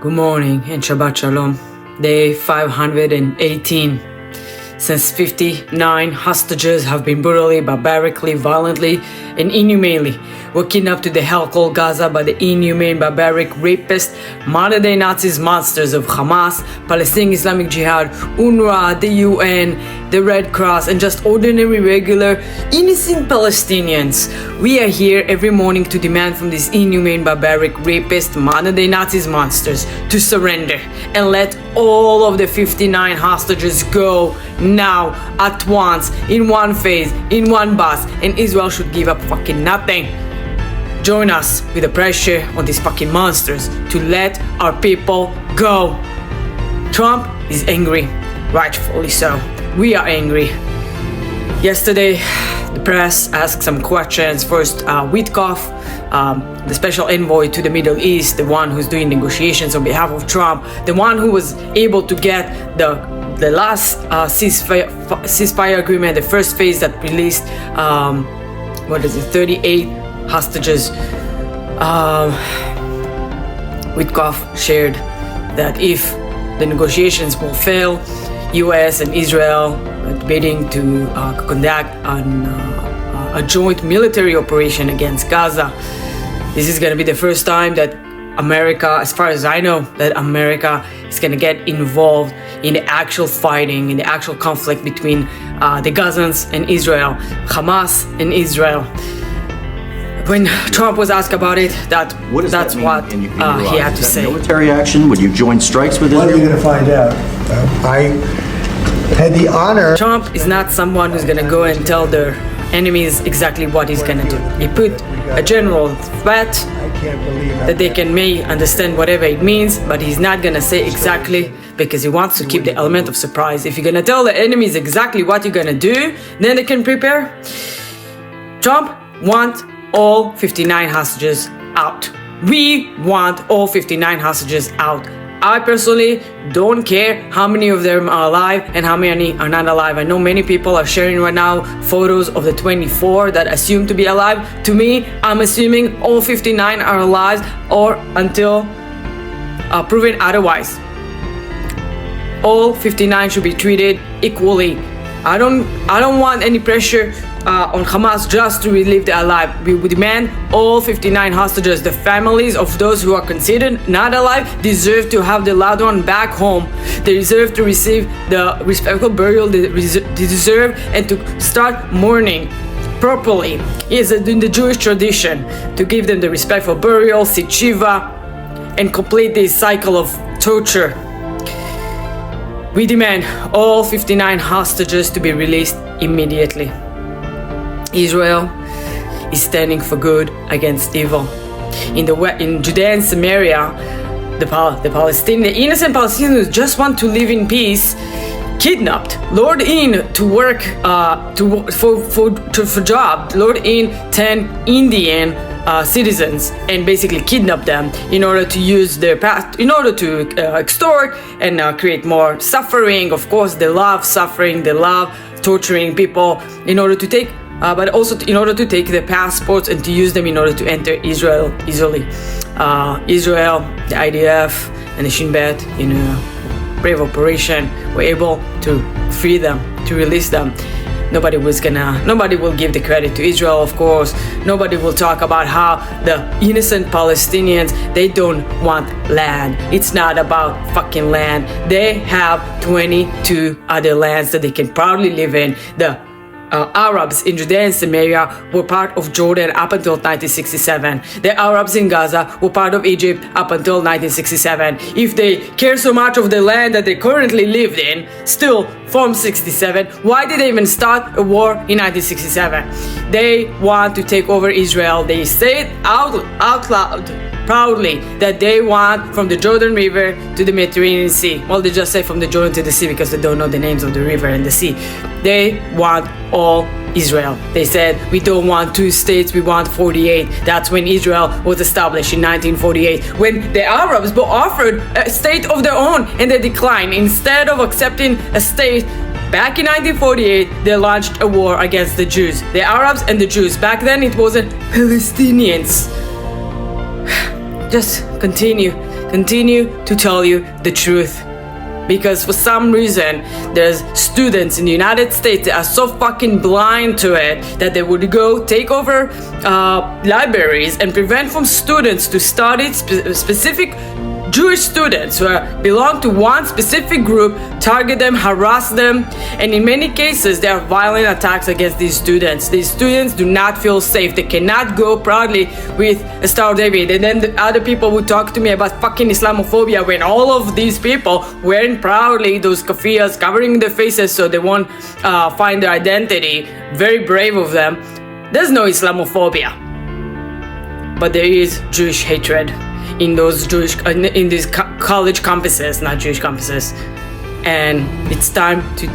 Good morning and Shabbat Shalom. Day 518. Since 59 hostages have been brutally, barbarically, violently, and inhumanely were kidnapped to the hell called Gaza by the inhumane, barbaric, rapist, modern-day Nazis monsters of Hamas, Palestinian Islamic Jihad, UNRWA, the UN, the Red Cross, and just ordinary, regular, innocent Palestinians. We are here every morning to demand from these inhumane, barbaric, rapist, modern-day Nazis monsters to surrender and let all of the 59 hostages go now, at once, in one phase, in one bus, and Israel should give up fucking nothing. Join us with the pressure on these fucking monsters to let our people go. Trump is angry, rightfully so. We are angry. Yesterday, the press asked some questions. First, Witkoff, the special envoy to the Middle East, the one who's doing negotiations on behalf of Trump, the one who was able to get the last ceasefire agreement, the first phase that released 38 hostages. Witkoff shared that if the negotiations will fail, U.S. and Israel are debating to conduct a joint military operation against Gaza. This is going to be the first time that America, as far as I know, that America is going to get involved in the actual fighting, in the actual conflict between the Gazans and Israel, Hamas and Israel. When Trump was asked about it, that's what he had to say. Military action? Would you join strikes with Israel? Well, you're going to find out. I had the honor. Trump is not someone who's going to go and tell their enemies exactly what he's going to do. He put a general threat that they may understand whatever it means, but he's not going to say exactly because he wants to keep the element of surprise. If you're going to tell the enemies exactly what you're going to do, then they can prepare. Trump wants all 59 hostages out. We want all 59 hostages out. I personally don't care how many of them are alive and how many are not alive. I know many people are sharing right now photos of the 24 that assume to be alive. To me, I'm assuming all 59 are alive or until proven otherwise. All 59 should be treated equally. I don't want any pressure on Hamas just to relieve the alive. We would demand all 59 hostages. The families of those who are considered not alive deserve to have their loved one back home. They deserve to receive the respectful burial they deserve and to start mourning properly. It is in the Jewish tradition to give them the respectful burial, sit shiva, and complete this cycle of torture. We demand all 59 hostages to be released immediately. Israel is standing for good against evil. In Judea and Samaria, the innocent Palestinians just want to live in peace, kidnapped, lured in to work for job, lured in 10 Indian citizens and basically kidnap them in order to use their past, in order to extort and create more suffering. Of course, they love suffering, they love torturing people in order to take, but also in order to take their passports and to use them in order to enter Israel easily. Israel, the IDF, and the Shin Bet, in a brave operation, were able to free them, to release them. Nobody will give the credit to Israel, of course. Nobody will talk about how the innocent Palestinians, they don't want land. It's not about fucking land. They have 22 other lands that they can proudly live in. The Arabs in Judea and Samaria were part of Jordan up until 1967. The Arabs in Gaza were part of Egypt up until 1967. If they care so much of the land that they currently lived in, still from 67, why did they even start a war in 1967? They want to take over Israel. They say out loud proudly that they want from the Jordan River to the Mediterranean Sea. Well, they just say from the Jordan to the sea because they don't know the names of the river and the sea. They want all Israel. They said, we don't want 2 states, we want 48. That's when Israel was established in 1948. When the Arabs were offered a state of their own and they declined. Instead of accepting a state, back in 1948, they launched a war against the Jews. The Arabs and the Jews. Back then it wasn't Palestinians. Just continue continue to tell you the truth. Because for some reason, there's students in the United States that are so fucking blind to it that they would go take over libraries and prevent from students to study specific Jewish students who belong to one specific group, target them, harass them, and in many cases there are violent attacks against these students. These students do not feel safe. They cannot go proudly with a Star of David. And then the other people would talk to me about fucking Islamophobia when all of these people wearing proudly those kafiyas, covering their faces so they won't find their identity. Very brave of them. There's no Islamophobia, but there is Jewish hatred in those in these college campuses, not Jewish campuses, and it's time to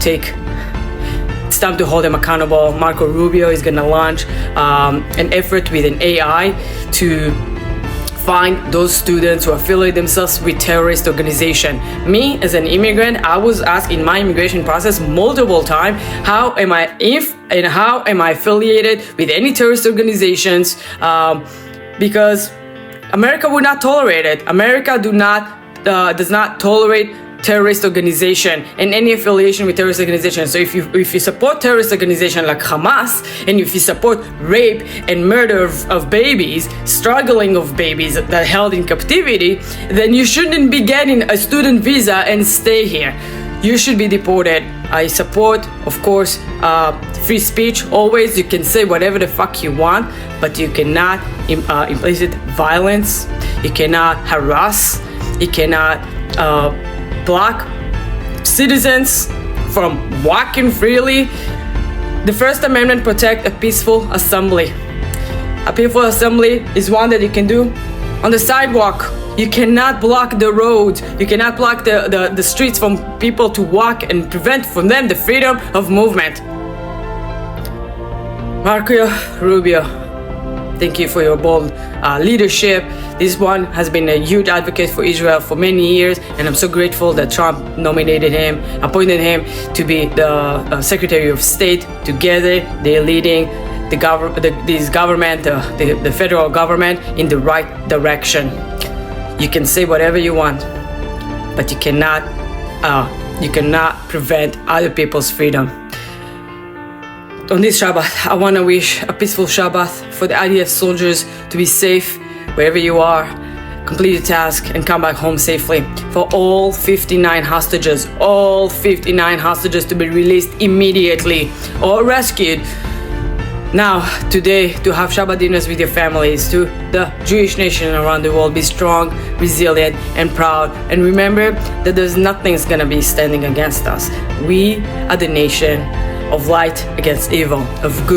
hold them accountable. Marco Rubio is gonna launch an effort with an AI to find those students who affiliate themselves with terrorist organization. Me, as an immigrant, I was asked in my immigration process multiple times, how am I affiliated with any terrorist organizations? Because America would not tolerate it. America does not tolerate terrorist organization and any affiliation with terrorist organizations. So if you support terrorist organization like Hamas, and if you support rape and murder of babies, struggling of babies that are held in captivity, then you shouldn't be getting a student visa and stay here. You should be deported. I support, of course, free speech. Always, you can say whatever the fuck you want, but you cannot implicit violence. You cannot harass. You cannot block citizens from walking freely. The First Amendment protects a peaceful assembly. A peaceful assembly is one that you can do on the sidewalk. You cannot block the roads. You cannot block the streets from people to walk and prevent from them the freedom of movement. Marco Rubio, thank you for your bold leadership. This one has been a huge advocate for Israel for many years, and I'm so grateful that Trump nominated him, appointed him to be the Secretary of State. Together, they're leading the federal government in the right direction. You can say whatever you want, but you cannot prevent other people's freedom. On this Shabbat, I want to wish a peaceful Shabbat for the IDF soldiers to be safe wherever you are, complete your task, and come back home safely. For all 59 hostages to be released immediately or rescued. Now, today, to have Shabbat dinners with your families, to the Jewish nation around the world, be strong, resilient, and proud. And remember that there's nothing's gonna be standing against us. We are the nation of light against evil, of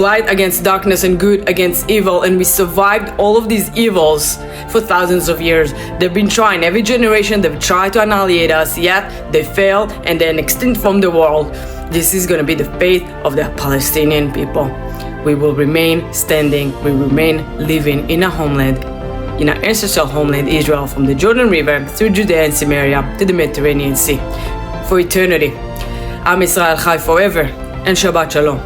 light against darkness and good against evil. And we survived all of these evils for thousands of years. They've been trying, every generation, they've tried to annihilate us, yet they failed and then extinct from the world. This is going to be the fate of the Palestinian people. We will remain standing, we will remain living in our homeland, in our ancestral homeland, Israel, from the Jordan River through Judea and Samaria to the Mediterranean Sea, for eternity. Am Israel Chai forever, and Shabbat Shalom.